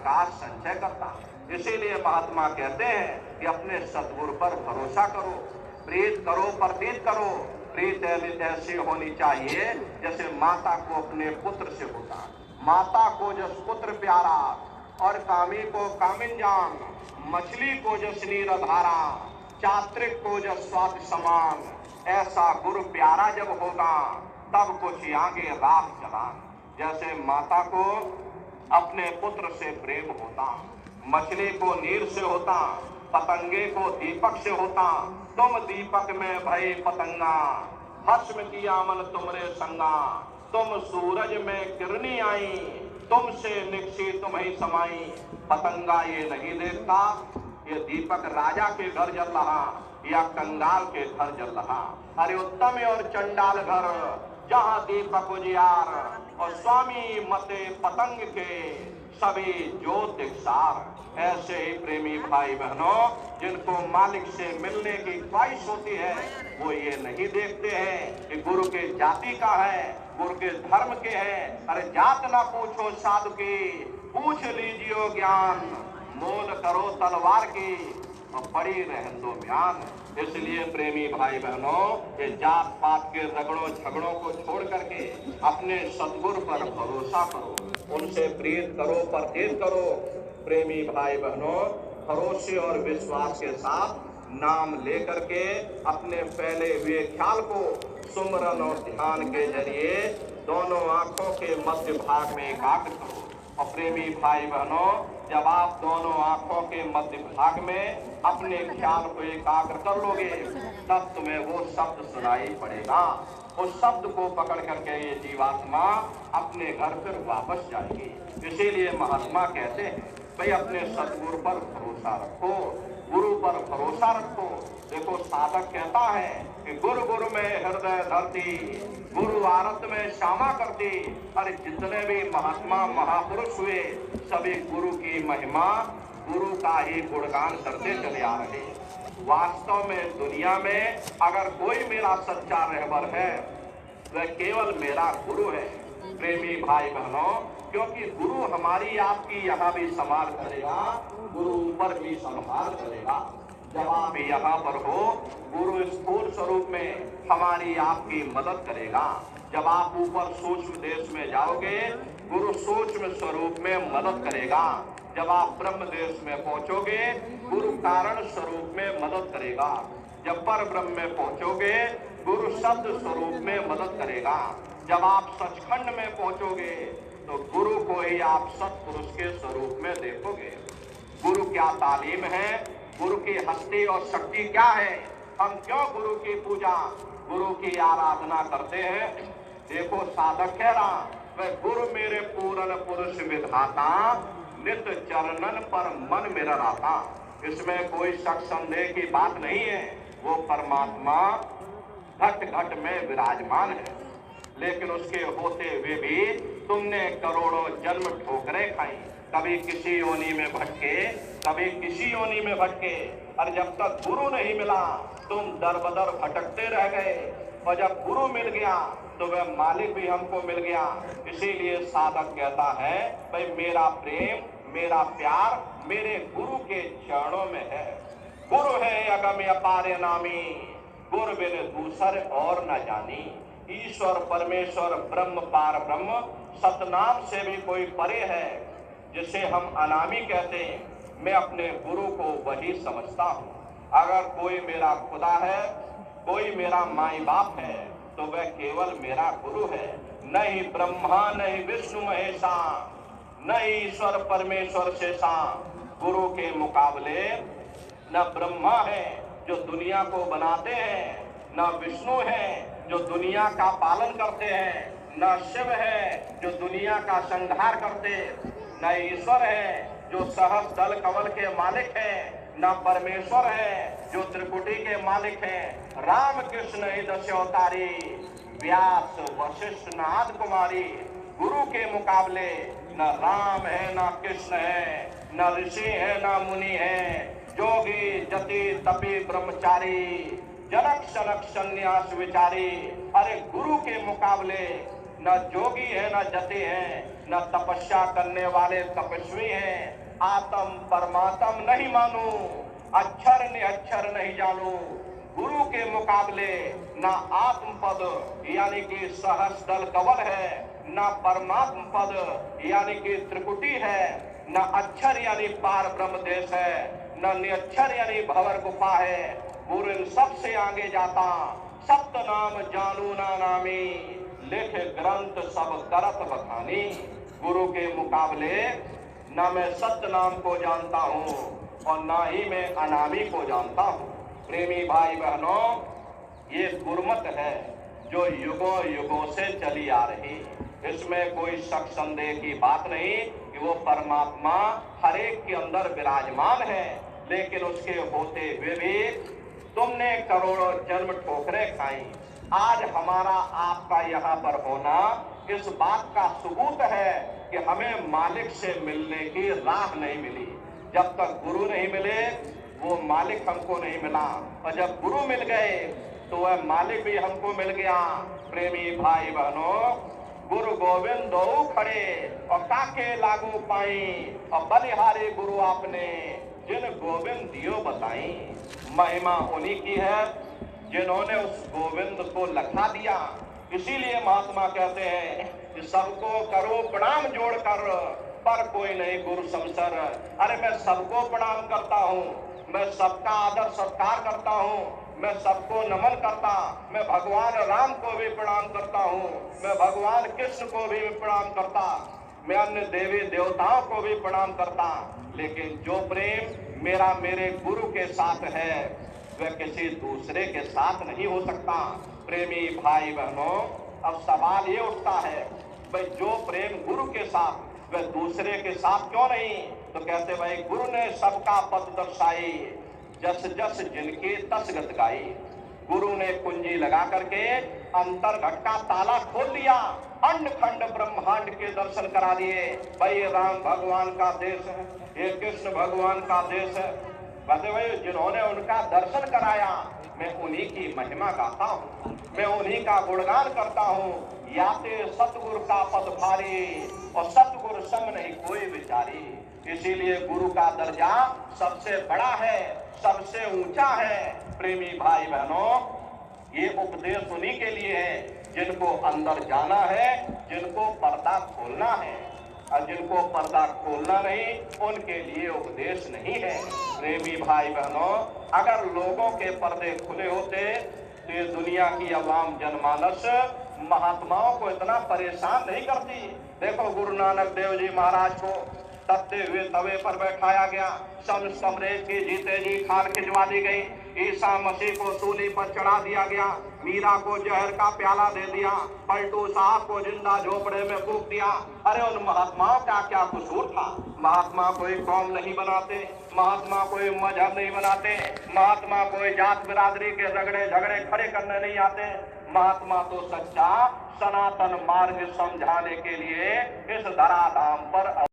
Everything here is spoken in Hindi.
प्रकाश संचय करता। इसीलिए महात्मा कहते हैं कि अपने सद्गुरु पर भरोसा करो, प्रीत करो, प्रतीत करो। प्रीत ऐसी होनी चाहिए जैसे माता को अपने पुत्र से होता। माता को जस पुत्र प्यारा, और कामी को कामिन जान, मछली को जस नीर धारा, चात्रिक को जस स्वाद समान। ऐसा गुरु प्यारा जब होगा तब कुछ आगे राह चला। जैसे माता को अपने पुत्र से प्रेम होता, मछली को नीर से होता, पतंगे को दीपक से होता। तुम दीपक में भई पतंगा, भस्म किया मन तुमरे संगा। तुम सूरज में किरनी आई, तुमसे निकसी तुम ही समाई। पतंगा ये नहीं देखता ये दीपक राजा के घर जल रहा या कंगाल के घर जल रहा। अरे उत्तम और चंडाल घर जहाँ दीपक उजियार, और स्वामी मते पतंग के सभी ज्योत दिक्सार। ऐसे ही प्रेमी भाई बहनों, जिनको मालिक से मिलने की ख्वाहिश होती है, वो ये नहीं देखते हैं कि गुरु के जाति का है, गुरु के धर्म के है। अरे जात ना पूछो साधु की, पूछ लीजियो ज्ञान। मोल करो तलवार की और पड़ी रहन दो म्यान। इसलिए प्रेमी भाई बहनों, ये जात पात के रगड़ों झगड़ों को छोड़ करके अपने सद्गुरु पर भरोसा करो, उनसे प्रीत करो, प्रतीत करो। प्रेमी भाई बहनों, भरोसे और विश्वास के साथ नाम लेकर के अपने फैले हुए ख्याल को सुमरन और ध्यान के जरिए दोनों आंखों के मध्य भाग में एकाग्र करो। और प्रेमी भाई बहनों, जब आप दोनों आंखों के मध्य भाग में अपने ख्याल को एकाग्र कर लोगे, तब तुम्हें वो शब्द सुनाई पड़ेगा। उस शब्द को पकड़ करके ये जीवात्मा अपने घर फिर वापस जाएगी। इसीलिए महात्मा कहते हैं भाई अपने सद्गुरु पर भरोसा रखो, गुरु पर भरोसा रखो। देखो साधक कहता है कि गुरु गुरु में हृदय धरती, गुरु आरत में श्यामा करती। अरे जितने भी महात्मा महापुरुष हुए सभी गुरु की महिमा, गुरु का ही गुणगान करते चले आ रहे। वास्तव में दुनिया में अगर कोई मेरा सच्चा रहबर है वह केवल मेरा गुरु है। प्रेमी भाई बहनों, क्योंकि गुरु हमारी आपकी यहाँ भी संभाल करेगा, गुरु ऊपर भी संभाल करेगा। जब आप यहाँ पर हो, गुरु स्थूल स्वरूप में हमारी आपकी मदद करेगा। जब आप ऊपर सूक्ष्म देश में जाओगे, गुरु सूक्ष्म स्वरूप में मदद करेगा। जब आप ब्रह्म देश में पहुंचोगे, गुरु कारण स्वरूप में मदद करेगा। जब पर ब्रह्म में पहुंचोगे, गुरु शब्द स्वरूप में मदद करेगा। जब आप सचखंड में पहुंचोगे तो गुरु को ही आप सत्पुरुष के स्वरूप में देखोगे। गुरु क्या तालीम है, गुरु की हस्ती और शक्ति क्या है, हम क्यों गुरु की पूजा, गुरु की आराधना करते हैं। देखो साधक कह रहा, वह गुरु मेरे पूरन पुरुष विधाता, नित चरणन पर मन मेरा रहता। इसमें कोई शक संदेह की बात नहीं है। वो परमात्मा घट घट में विराजमान है, लेकिन उसके होते हुए भी तुमने करोड़ों जन्म ठोकरें खाई। कभी किसी योनि में भटके, कभी किसी योनि में भटके, और जब तक गुरु नहीं मिला तुम दर बदर भटकते रह गए। और जब गुरु मिल गया तो वह मालिक भी हमको मिल गया। इसीलिए साधक कहता है भाई मेरा प्रेम, मेरा प्यार मेरे गुरु के चरणों में है। गुरु है अगम अपार नामी, गुरु बिन दूसर और न जानी। ईश्वर परमेश्वर ब्रह्म पार ब्रह्म, सतनाम से भी कोई परे है, जिसे हम अनामी कहते हैं। मैं अपने गुरु को वही समझता हूँ। अगर कोई मेरा खुदा है, कोई मेरा माई बाप है, तो वह केवल मेरा गुरु है। नहीं ब्रह्मा नहीं विष्णु महेशा, नहीं ईश्वर परमेश्वर शेषा। गुरु के मुकाबले न ब्रह्मा है जो दुनिया को बनाते हैं, न विष्णु है जो दुनिया का पालन करते हैं, न शिव है जो दुनिया का संहार करते, न ईश्वर है जो सहस्र दल कमल के मालिक है, न परमेश्वर है जो त्रिपुटी के मालिक हैं। राम कृष्ण ही दशावतारी, व्यास वशिष्ठ नाथ कुमारी। गुरु के मुकाबले न राम है, न कृष्ण है, न ऋषि है, न मुनि है। जोगी जति तपी ब्रह्मचारी, जनक शनक संन्यास विचारी। अरे गुरु के मुकाबले न जोगी है, न जति है, न तपस्या करने वाले तपस्वी हैं, आत्म परमात्म नहीं मानू, अक्षर ने अक्षर नहीं जानू। गुरु के मुकाबले ना आत्म पद यानी कि सहस्त्र कवल है, ना परमात्म पद यानी कि त्रिकुटी है, न अक्षर यानी पार ब्रह्म देश है, न निअक्षर यानी भंवर गुफा है। गुरु इन सबसे आगे जाता, सप्त नाम जानू ना नामी, लिख ग्रंथ सब करत बखानी। गुरु के मुकाबले न मैं सत्य नाम को जानता हूँ और ना ही मैं अनामी को जानता हूँ। प्रेमी भाई बहनों, ये गुरमत है जो युगों युगों से चली आ रही। इसमें कोई शक संदेह की बात नहीं कि वो परमात्मा हर एक के अंदर विराजमान है, लेकिन उसके होते हुए भी तुमने करोड़ों जन्म ठोकरें खाई। आज हमारा आपका यहाँ पर होना इस बात का सबूत है कि हमें मालिक से मिलने की राह नहीं मिली। जब तक गुरु नहीं मिले वो मालिक हमको नहीं मिला, और जब गुरु मिल गए तो वह मालिक भी हमको मिल गया। प्रेमी भाई बहनों, गुरु गोविंद दो खड़े और काके लागू पाई, और बलिहारी गुरु आपने जिन गोविंद दियो बताई। महिमा उन्हीं की है जिन्होंने उस गोविंद को लखा दिया। इसीलिए महात्मा कहते हैं कि सबको करो प्रणाम जोड़कर, पर कोई नहीं गुरु समसर। अरे मैं सबको प्रणाम करता हूँ, मैं सबका आदर सत्कार करता हूँ, मैं सबको नमन करता, मैं भगवान राम को भी प्रणाम करता हूँ, मैं भगवान कृष्ण को भी प्रणाम करता, मैं अन्य देवी देवताओं को भी प्रणाम करता। लेकिन जो प्रेम मेरा मेरे गुरु के साथ है वह किसी दूसरे के साथ नहीं हो सकता। प्रेमी भाई बहनों, अब सवाल ये उठता है, भाई जो प्रेम गुरु के साथ वह दूसरे के साथ क्यों नहीं? तो कहते भाई गुरु ने सबका पद दर्शाई, जस जस जिनके तस गत गाई। गुरु ने कुंजी लगा करके अंतर घट का ताला खोल दिया, अंड खंड ब्रह्मांड के दर्शन करा दिए। भाई ये राम भगवान का देश है, ये कृष्ण भगवान का देश है। कहते भाई जिन्होंने उनका दर्शन कराया मैं उन्हीं की महिमा गाता हूँ, मैं उन्हीं का गुणगान करता हूँ। याते सतगुरु का पद भारी और सतगुरु सम नहीं कोई विचारी। इसीलिए गुरु का दर्जा सबसे बड़ा है, सबसे ऊंचा है। प्रेमी भाई बहनों, ये उपदेश उन्हीं के लिए है जिनको अंदर जाना है, जिनको पर्दा खोलना है, और जिनको पर्दा खोलना नहीं उनके लिए उपदेश नहीं है। प्रेमी भाई बहनों, अगर लोगों के पर्दे खुले होते तो ये दुनिया की अवाम जनमानस महात्माओं को इतना परेशान नहीं करती। देखो गुरु नानक देव जी महाराज को तपते हुए तवे पर बैठाया गया, समरेज की जीते जी खाल खिंचवा दी गई, ईसा मसीह को सूली पर चढ़ा दिया गया, मीरा को जहर का प्याला दे दिया, पलटू साहब को जिंदा झोपड़े में फूंक दिया। अरे उन महात्माओं का क्या कसूर था? महात्मा कोई कौम नहीं बनाते, महात्मा कोई मजहब नहीं बनाते, महात्मा कोई जात बिरादरी के रगड़े झगड़े खड़े करने नहीं आते। महात्मा तो सच्चा सनातन मार्ग समझाने के लिए इस धराधाम पर